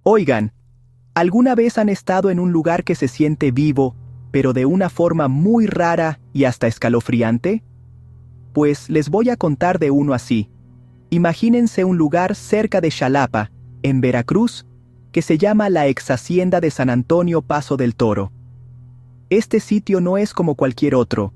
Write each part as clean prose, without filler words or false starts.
Oigan, ¿alguna vez han estado en un lugar que se siente vivo, pero de una forma muy rara y hasta escalofriante? Pues les voy a contar de uno así. Imagínense un lugar cerca de Xalapa, en Veracruz, que se llama la ex hacienda de San Antonio Paso del Toro. Este sitio no es como cualquier otro.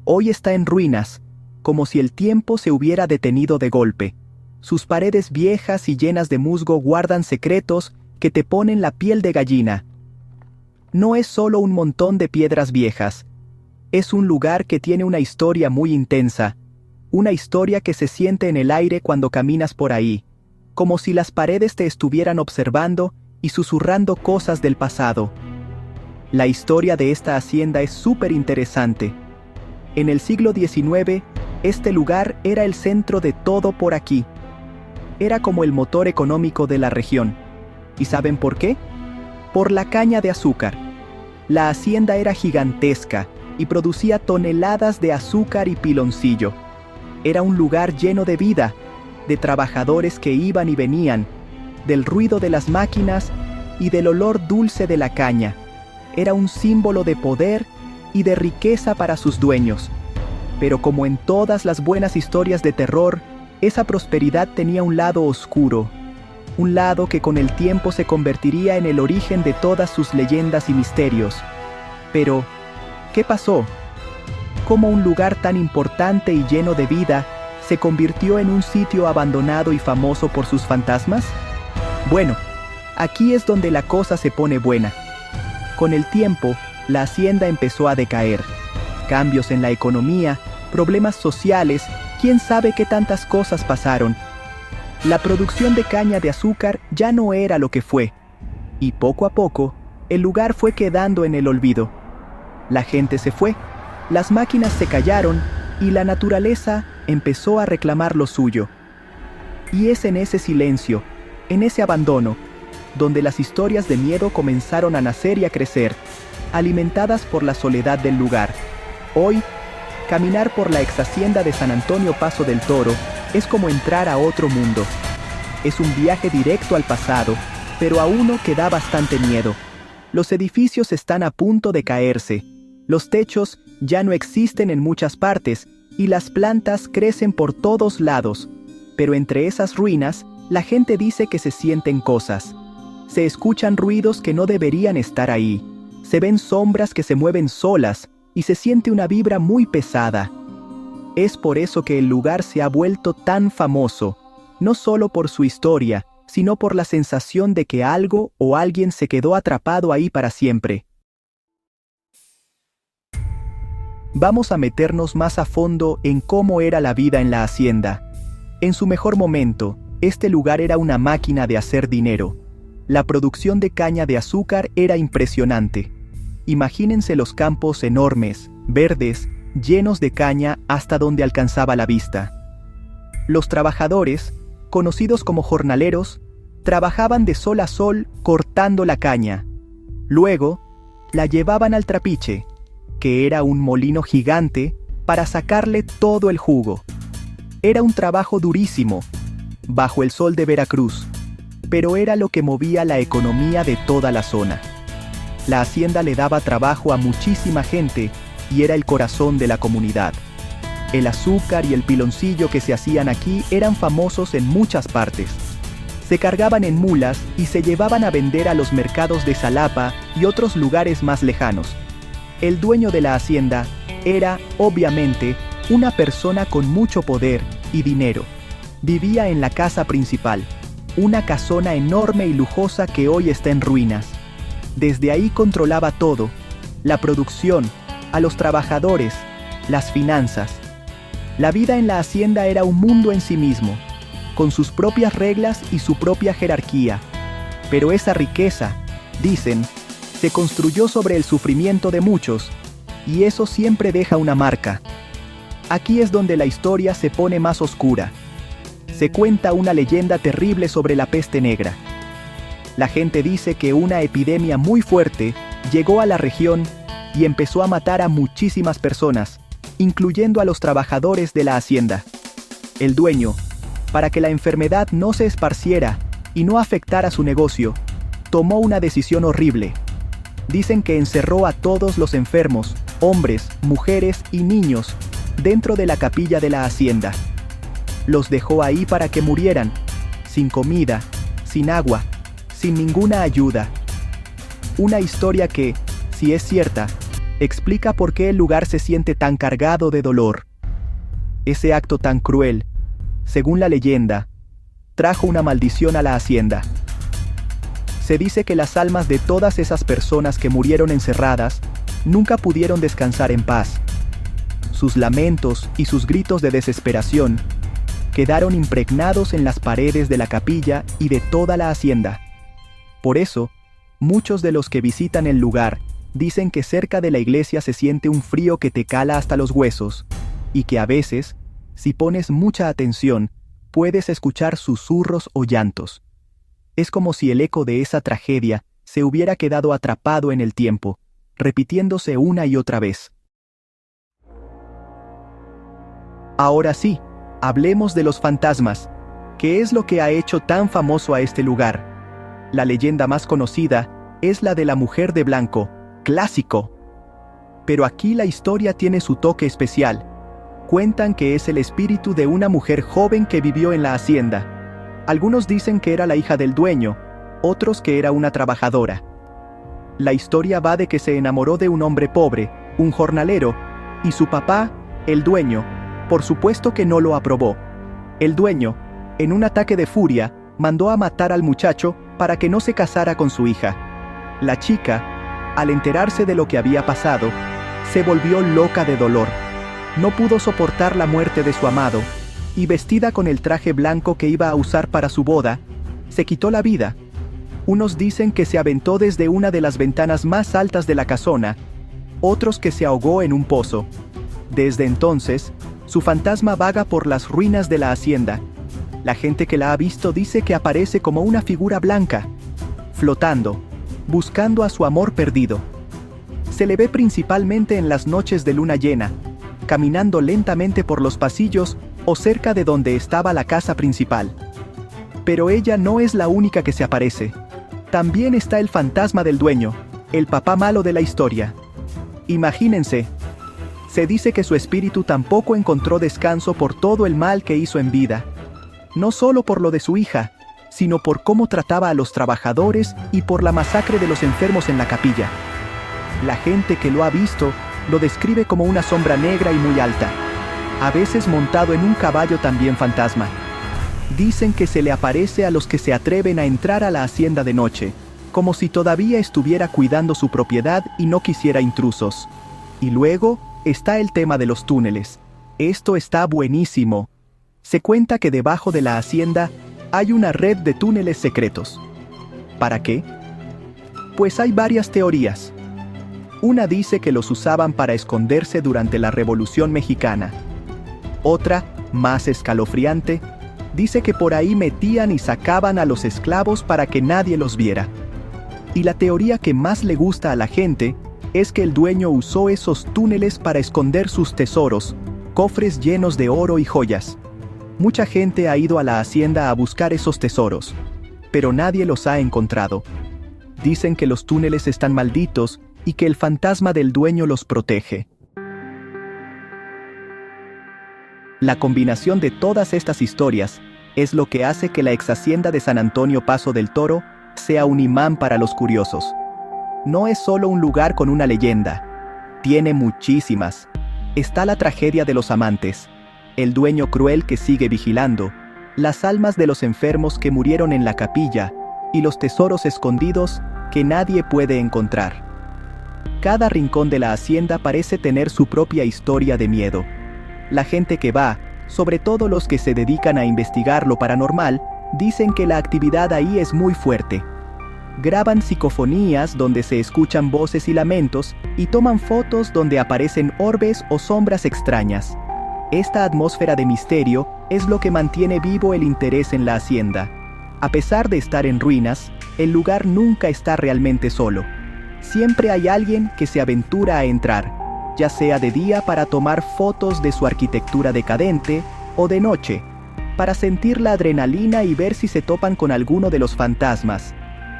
Hoy está en ruinas, como si el tiempo se hubiera detenido de golpe. Sus paredes viejas y llenas de musgo guardan secretos que te ponen la piel de gallina. No es solo un montón de piedras viejas. Es un lugar que tiene una historia muy intensa, una historia que se siente en el aire cuando caminas por ahí, como si las paredes te estuvieran observando y susurrando cosas del pasado. La historia de esta hacienda es súper interesante. En el siglo XIX, este lugar era el centro de todo por aquí. Era como el motor económico de la región. ¿Y saben por qué? Por la caña de azúcar. La hacienda era gigantesca y producía toneladas de azúcar y piloncillo. Era un lugar lleno de vida, de trabajadores que iban y venían, del ruido de las máquinas y del olor dulce de la caña. Era un símbolo de poder y de riqueza para sus dueños. Pero como en todas las buenas historias de terror, esa prosperidad tenía un lado oscuro, un lado que con el tiempo se convertiría en el origen de todas sus leyendas y misterios. Pero, ¿qué pasó? ¿Cómo un lugar tan importante y lleno de vida se convirtió en un sitio abandonado y famoso por sus fantasmas? Bueno, aquí es donde la cosa se pone buena. Con el tiempo, la hacienda empezó a decaer. Cambios en la economía, problemas sociales, quién sabe qué tantas cosas pasaron. La producción de caña de azúcar ya no era lo que fue, y poco a poco, el lugar fue quedando en el olvido. La gente se fue, las máquinas se callaron y la naturaleza empezó a reclamar lo suyo. Y es en ese silencio, en ese abandono, donde las historias de miedo comenzaron a nacer y a crecer, alimentadas por la soledad del lugar. Hoy, caminar por la ex hacienda de San Antonio Paso del Toro es como entrar a otro mundo. Es un viaje directo al pasado, pero a uno que da bastante miedo. Los edificios están a punto de caerse. Los techos ya no existen en muchas partes y las plantas crecen por todos lados. Pero entre esas ruinas, la gente dice que se sienten cosas. Se escuchan ruidos que no deberían estar ahí. Se ven sombras que se mueven solas y se siente una vibra muy pesada. Es por eso que el lugar se ha vuelto tan famoso, no solo por su historia, sino por la sensación de que algo o alguien se quedó atrapado ahí para siempre. Vamos a meternos más a fondo en cómo era la vida en la hacienda. En su mejor momento, este lugar era una máquina de hacer dinero. La producción de caña de azúcar era impresionante. Imagínense los campos enormes, verdes, llenos de caña hasta donde alcanzaba la vista. Los trabajadores, conocidos como jornaleros, trabajaban de sol a sol cortando la caña. Luego, la llevaban al trapiche, que era un molino gigante, para sacarle todo el jugo. Era un trabajo durísimo, bajo el sol de Veracruz, pero era lo que movía la economía de toda la zona. La hacienda le daba trabajo a muchísima gente y era el corazón de la comunidad. El azúcar y el piloncillo que se hacían aquí eran famosos en muchas partes. Se cargaban en mulas y se llevaban a vender a los mercados de Xalapa y otros lugares más lejanos. El dueño de la hacienda era, obviamente, una persona con mucho poder y dinero. Vivía en la casa principal, una casona enorme y lujosa que hoy está en ruinas. Desde ahí controlaba todo: la producción, a los trabajadores, las finanzas. La vida en la hacienda era un mundo en sí mismo, con sus propias reglas y su propia jerarquía. Pero esa riqueza, dicen, se construyó sobre el sufrimiento de muchos, y eso siempre deja una marca. Aquí es donde la historia se pone más oscura. Se cuenta una leyenda terrible sobre la peste negra. La gente dice que una epidemia muy fuerte llegó a la región y empezó a matar a muchísimas personas, incluyendo a los trabajadores de la hacienda. El dueño, para que la enfermedad no se esparciera y no afectara su negocio, tomó una decisión horrible. Dicen que encerró a todos los enfermos, hombres, mujeres y niños, dentro de la capilla de la hacienda. Los dejó ahí para que murieran, sin comida, sin agua, sin ninguna ayuda. Una historia que, si es cierta, explica por qué el lugar se siente tan cargado de dolor. Ese acto tan cruel, según la leyenda, trajo una maldición a la hacienda. Se dice que las almas de todas esas personas que murieron encerradas nunca pudieron descansar en paz. Sus lamentos y sus gritos de desesperación quedaron impregnados en las paredes de la capilla y de toda la hacienda. Por eso, muchos de los que visitan el lugar dicen que cerca de la iglesia se siente un frío que te cala hasta los huesos, y que a veces, si pones mucha atención, puedes escuchar susurros o llantos. Es como si el eco de esa tragedia se hubiera quedado atrapado en el tiempo, repitiéndose una y otra vez. Ahora sí, hablemos de los fantasmas, que es lo que ha hecho tan famoso a este lugar. La leyenda más conocida es la de la mujer de blanco, clásico. Pero aquí la historia tiene su toque especial. Cuentan que es el espíritu de una mujer joven que vivió en la hacienda. Algunos dicen que era la hija del dueño, otros que era una trabajadora. La historia va de que se enamoró de un hombre pobre, un jornalero, y su papá, el dueño, por supuesto que no lo aprobó. El dueño, en un ataque de furia, mandó a matar al muchacho para que no se casara con su hija. La chica, al enterarse de lo que había pasado, se volvió loca de dolor. No pudo soportar la muerte de su amado, y vestida con el traje blanco que iba a usar para su boda, se quitó la vida. Unos dicen que se aventó desde una de las ventanas más altas de la casona, otros que se ahogó en un pozo. Desde entonces, su fantasma vaga por las ruinas de la hacienda. La gente que la ha visto dice que aparece como una figura blanca, flotando, buscando a su amor perdido. Se le ve principalmente en las noches de luna llena, caminando lentamente por los pasillos o cerca de donde estaba la casa principal. Pero ella no es la única que se aparece. También está el fantasma del dueño, el papá malo de la historia. Imagínense, se dice que su espíritu tampoco encontró descanso por todo el mal que hizo en vida. No solo por lo de su hija, sino por cómo trataba a los trabajadores y por la masacre de los enfermos en la capilla. La gente que lo ha visto lo describe como una sombra negra y muy alta, a veces montado en un caballo también fantasma. Dicen que se le aparece a los que se atreven a entrar a la hacienda de noche, como si todavía estuviera cuidando su propiedad y no quisiera intrusos. Y luego está el tema de los túneles. Esto está buenísimo. Se cuenta que debajo de la hacienda hay una red de túneles secretos. ¿Para qué? Pues hay varias teorías. Una dice que los usaban para esconderse durante la Revolución Mexicana. Otra, más escalofriante, dice que por ahí metían y sacaban a los esclavos para que nadie los viera. Y la teoría que más le gusta a la gente es que el dueño usó esos túneles para esconder sus tesoros, cofres llenos de oro y joyas. Mucha gente ha ido a la hacienda a buscar esos tesoros, pero nadie los ha encontrado. Dicen que los túneles están malditos y que el fantasma del dueño los protege. La combinación de todas estas historias es lo que hace que la ex hacienda de San Antonio Paso del Toro sea un imán para los curiosos. No es solo un lugar con una leyenda, tiene muchísimas. Está la tragedia de los amantes, el dueño cruel que sigue vigilando, las almas de los enfermos que murieron en la capilla y los tesoros escondidos que nadie puede encontrar. Cada rincón de la hacienda parece tener su propia historia de miedo. La gente que va, sobre todo los que se dedican a investigar lo paranormal, dicen que la actividad ahí es muy fuerte. Graban psicofonías donde se escuchan voces y lamentos y toman fotos donde aparecen orbes o sombras extrañas. Esta atmósfera de misterio es lo que mantiene vivo el interés en la hacienda. A pesar de estar en ruinas, el lugar nunca está realmente solo. Siempre hay alguien que se aventura a entrar, ya sea de día para tomar fotos de su arquitectura decadente, o de noche, para sentir la adrenalina y ver si se topan con alguno de los fantasmas.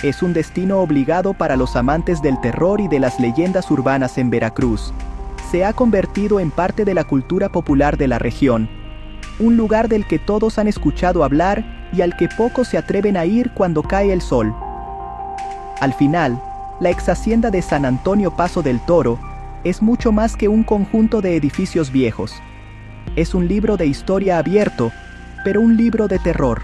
Es un destino obligado para los amantes del terror y de las leyendas urbanas en Veracruz. Se ha convertido en parte de la cultura popular de la región. Un lugar del que todos han escuchado hablar y al que pocos se atreven a ir cuando cae el sol. Al final, la ex hacienda de San Antonio Paso del Toro es mucho más que un conjunto de edificios viejos. Es un libro de historia abierto, pero un libro de terror.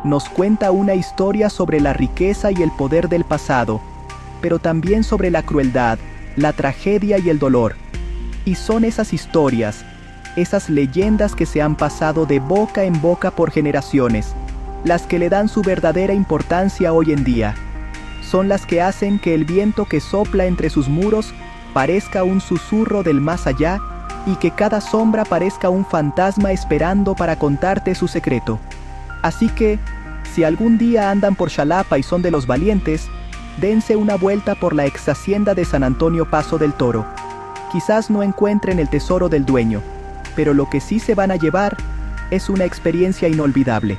Nos cuenta una historia sobre la riqueza y el poder del pasado, pero también sobre la crueldad, la tragedia y el dolor. Y son esas historias, esas leyendas que se han pasado de boca en boca por generaciones, las que le dan su verdadera importancia hoy en día. Son las que hacen que el viento que sopla entre sus muros parezca un susurro del más allá y que cada sombra parezca un fantasma esperando para contarte su secreto. Así que, si algún día andan por Xalapa y son de los valientes, dense una vuelta por la ex hacienda de San Antonio Paso del Toro. Quizás no encuentren el tesoro del dueño, pero lo que sí se van a llevar es una experiencia inolvidable.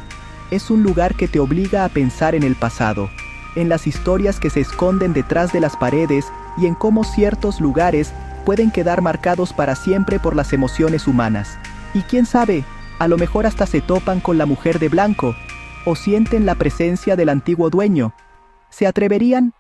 Es un lugar que te obliga a pensar en el pasado, en las historias que se esconden detrás de las paredes y en cómo ciertos lugares pueden quedar marcados para siempre por las emociones humanas. Y quién sabe, a lo mejor hasta se topan con la mujer de blanco, o sienten la presencia del antiguo dueño. ¿Se atreverían?